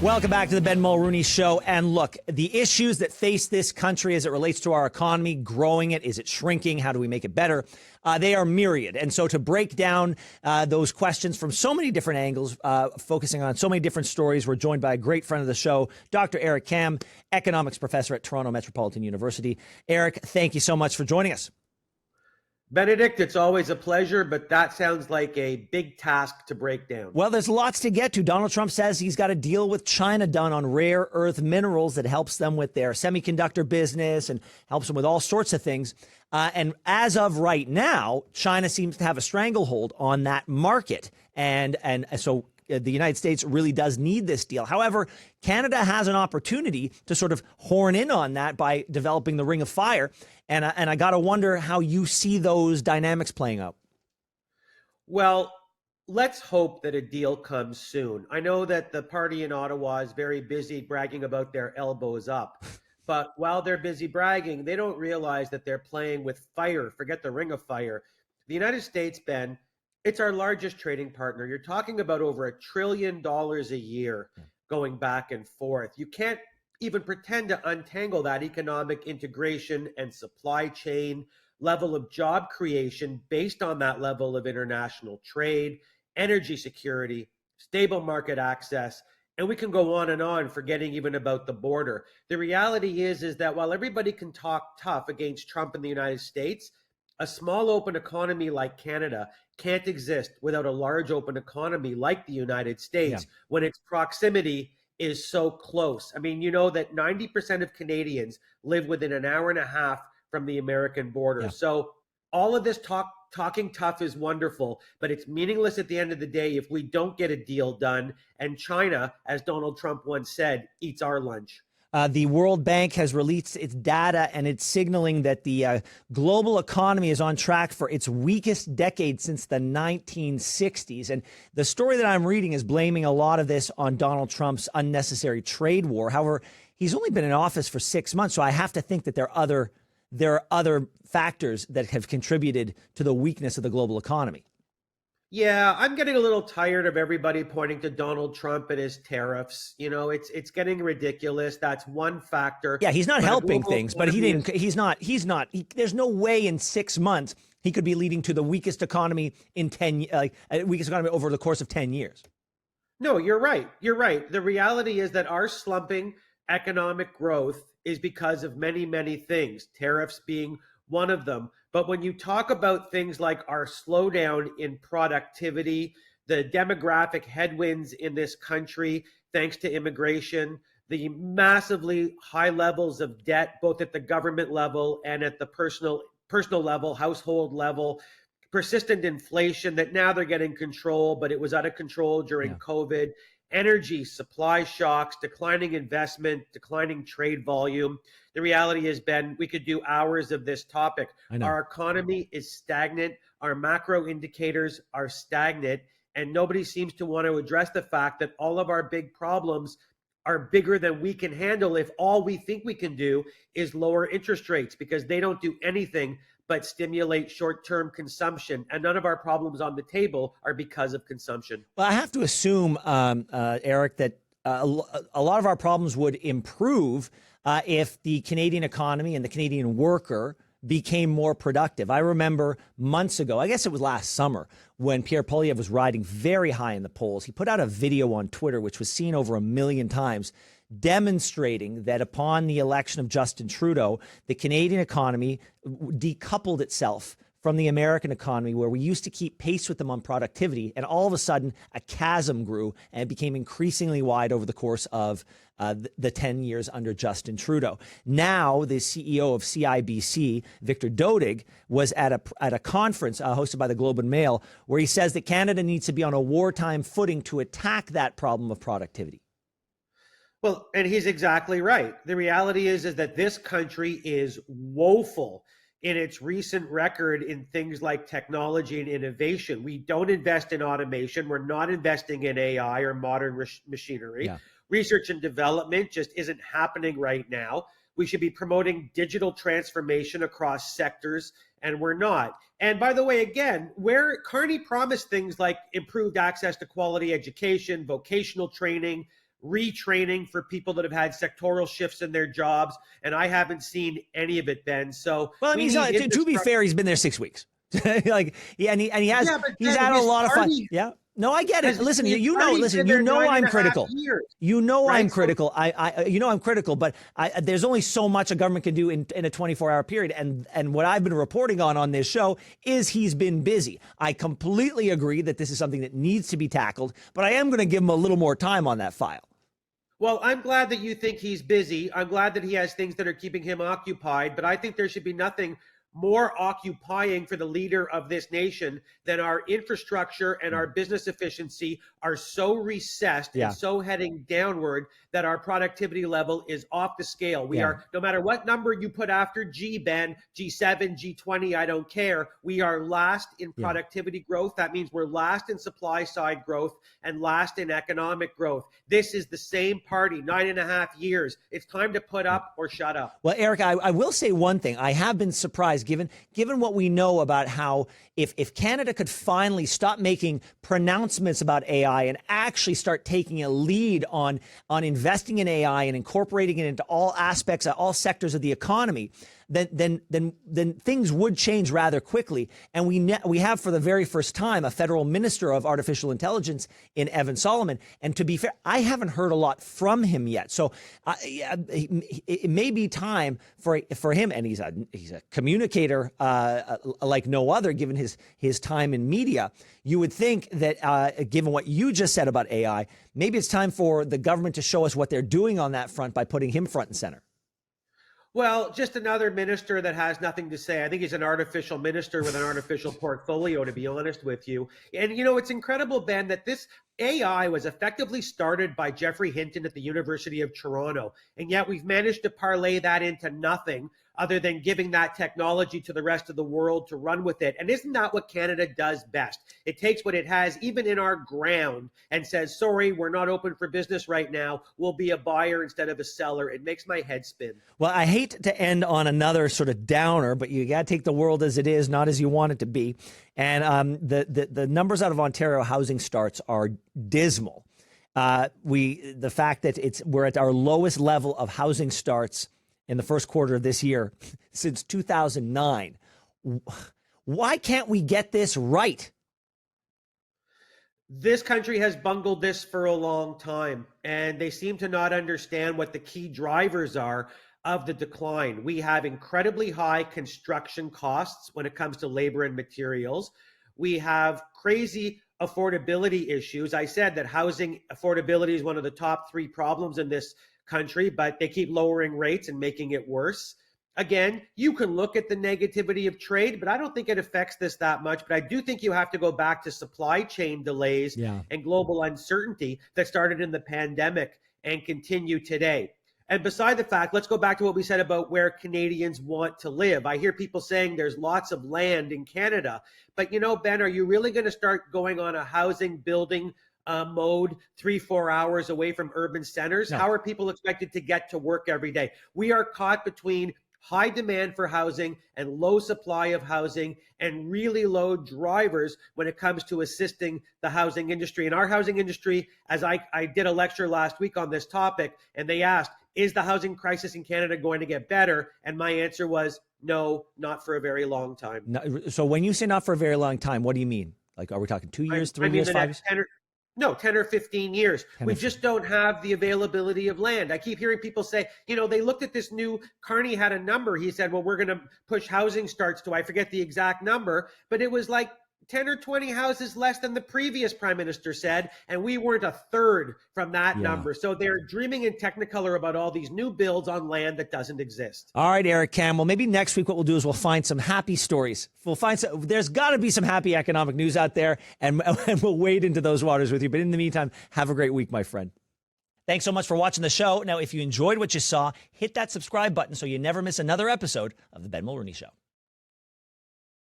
Welcome back to the Ben Mulroney Show. And look, the issues that face this country as it relates to our economy, growing it, is it shrinking? How do we make it better? They are myriad. And so to break down those questions from so many different angles, focusing on so many different stories, we're joined by a great friend of the show, Dr. Eric Kam, economics professor at Toronto Metropolitan University. Eric, thank you so much for joining us. Benedict, it's always a pleasure, but that sounds like a big task to break down. Well, there's lots to get to. Donald Trump says he's got a deal with China done on rare earth minerals that helps them with their semiconductor business and helps them with all sorts of things. And as of right now, China seems to have a stranglehold on that market. And so the United States really does need this deal. However, Canada has an opportunity to sort of horn in on that by developing the Ring of Fire. And I got to wonder how you see those dynamics playing out. Well, let's hope that a deal comes soon. I know that the party in Ottawa is very busy bragging about their elbows up. But while they're busy bragging, they don't realize that they're playing with fire. Forget the Ring of Fire. The United States, Ben, it's our largest trading partner. You're talking about over $1 trillion a year going back and forth. You can't even pretend to untangle that economic integration and supply chain level of job creation based on that level of international trade, energy security, stable market access, and we can go on and on, forgetting even about the border. The reality is that while everybody can talk tough against Trump in the United States, a small open economy like Canada can't exist without a large open economy like the United States when its proximity is so close. I mean, you know that 90% of Canadians live within an hour and a half from the American border. So all of this talking tough is wonderful, but it's meaningless at the end of the day if we don't get a deal done. And China, as Donald Trump once said, eats our lunch. The World Bank has released its data, and it's signaling that the global economy is on track for its weakest decade since the 1960s. And the story that I'm reading is blaming a lot of this on Donald Trump's unnecessary trade war. However, he's only been in office for 6 months, so I have to think that there are other factors that have contributed to the weakness of the global economy. Yeah, I'm getting a little tired of everybody pointing to Donald Trump and his tariffs. You know, it's getting ridiculous. That's one factor. Yeah, he's not helping things, but he's not, there's no way in 6 months he could be leading to the weakest economy in weakest economy over the course of 10 years. No, you're right. You're right. The reality is that our slumping economic growth is because of many, many things, tariffs being one of them. But when you talk about things like our slowdown in productivity, the demographic headwinds in this country, thanks to immigration, the massively high levels of debt, both at the government level and at the personal level, household level, persistent inflation that now they're getting control, but it was out of control during COVID, energy supply shocks, declining investment, declining trade volume. The reality is, Ben, we could do hours of this topic. Our economy is stagnant. Our macro indicators are stagnant. And nobody seems to want to address the fact that all of our big problems are bigger than we can handle if all we think we can do is lower interest rates, because they don't do anything but stimulate short-term consumption. And none of our problems on the table are because of consumption. Well, I have to assume, Eric, that a lot of our problems would improve if the Canadian economy and the Canadian worker became more productive. I remember months ago, I guess it was last summer, when Pierre Poilievre was riding very high in the polls. He put out a video on Twitter, which was seen over 1 million times, demonstrating that upon the election of Justin Trudeau, the Canadian economy decoupled itself from the American economy, where we used to keep pace with them on productivity. And all of a sudden, a chasm grew and it became increasingly wide over the course of the 10 years under Justin Trudeau. Now, the CEO of CIBC, Victor Dodig, was at a conference hosted by the Globe and Mail, where he says that Canada needs to be on a wartime footing to attack that problem of productivity. Well, and he's exactly right. The reality is that this country is woeful in its recent record in things like technology and innovation. We don't invest in automation. We're not investing in AI or modern machinery. Research and development just isn't happening right now. We should be promoting digital transformation across sectors, and we're not. And by the way, again, where Carney promised things like improved access to quality education, vocational training, retraining for people that have had sectoral shifts in their jobs, and I haven't seen any of it, Ben. So, well, I mean, to be fair, he's been there 6 weeks. Like, yeah, and he has, yeah, but he's Ben, had a his lot of fun. party Yeah. No, I get it. has Listen, his you know, party's listen, been you there know, I'm 9.5 critical. years, You know, right? I'm critical. You know, I'm critical, but there's only so much a government can do in a 24-hour period. And what I've been reporting on this show is he's been busy. I completely agree that this is something that needs to be tackled, but I am going to give him a little more time on that file. Well, I'm glad that you think he's busy. I'm glad that he has things that are keeping him occupied, but I think there should be nothing more occupying for the leader of this nation than our infrastructure and our business efficiency are so recessed and so heading downward that our productivity level is off the scale. We are, no matter what number you put after G, Ben, G7, G20, I don't care. We are last in productivity growth. That means we're last in supply side growth and last in economic growth. This is the same party, 9.5 years. It's time to put up or shut up. Well, Eric, I will say one thing. I have been surprised given what we know about how if Canada could finally stop making pronouncements about AI and actually start taking a lead on investing in AI and incorporating it into all aspects, all sectors of the economy, then things would change rather quickly. And we have for the very first time a federal minister of artificial intelligence in Evan Solomon. And to be fair, I haven't heard a lot from him yet. So it may be time for him, and he's a communicator like no other, given his time in media. You would think that given what you just said about AI, maybe it's time for the government to show us what they're doing on that front by putting him front and center. Well, just another minister that has nothing to say. I think he's an artificial minister with an artificial portfolio, to be honest with you. And, you know, it's incredible, Ben, that this AI was effectively started by Geoffrey Hinton at the University of Toronto. And yet we've managed to parlay that into nothing other than giving that technology to the rest of the world to run with it. And isn't that what Canada does best? It takes what it has, even in our ground, and says, sorry, we're not open for business right now. We'll be a buyer instead of a seller. It makes my head spin. Well, I hate to end on another sort of downer, but you got to take the world as it is, not as you want it to be. And the numbers out of Ontario housing starts are dismal. The fact that we're at our lowest level of housing starts in the first quarter of this year since 2009. Why can't we get this right? This country has bungled this for a long time, and they seem to not understand what the key drivers are of the decline. We have incredibly high construction costs when it comes to labor and materials. We have crazy affordability issues. I said that housing affordability is one of the top 3 problems in this country, but they keep lowering rates and making it worse. Again, you can look at the negativity of trade, but I don't think it affects this that much. But I do think you have to go back to supply chain delays and global uncertainty that started in the pandemic and continue today. And beside the fact, let's go back to what we said about where Canadians want to live. I hear people saying there's lots of land in Canada. But, you know, Ben, are you really going to start going on a housing building mode 3-4 hours away from urban centers? No. How are people expected to get to work every day? We are caught between high demand for housing and low supply of housing and really low drivers when it comes to assisting the housing industry. And our housing industry, as I did a lecture last week on this topic, and they asked, is the housing crisis in Canada going to get better? And my answer was, no, not for a very long time. No, so when you say not for a very long time, what do you mean? Like, are we talking 2 years, 3 years, 5 years? 10 or 15 years. We just don't have the availability of land. I keep hearing people say, you know, they looked at this new, Carney had a number. He said, well, we're going to push housing starts to, I forget the exact number, but it was like 10 or 20 houses less than the previous prime minister said, and we weren't a third from that number. So they're dreaming in Technicolor about all these new builds on land that doesn't exist. All right, Eric Campbell, maybe next week what we'll do is we'll find some happy stories. There's got to be some happy economic news out there, and we'll wade into those waters with you. But in the meantime, have a great week, my friend. Thanks so much for watching the show. Now, if you enjoyed what you saw, hit that subscribe button so you never miss another episode of The Ben Mulroney Show.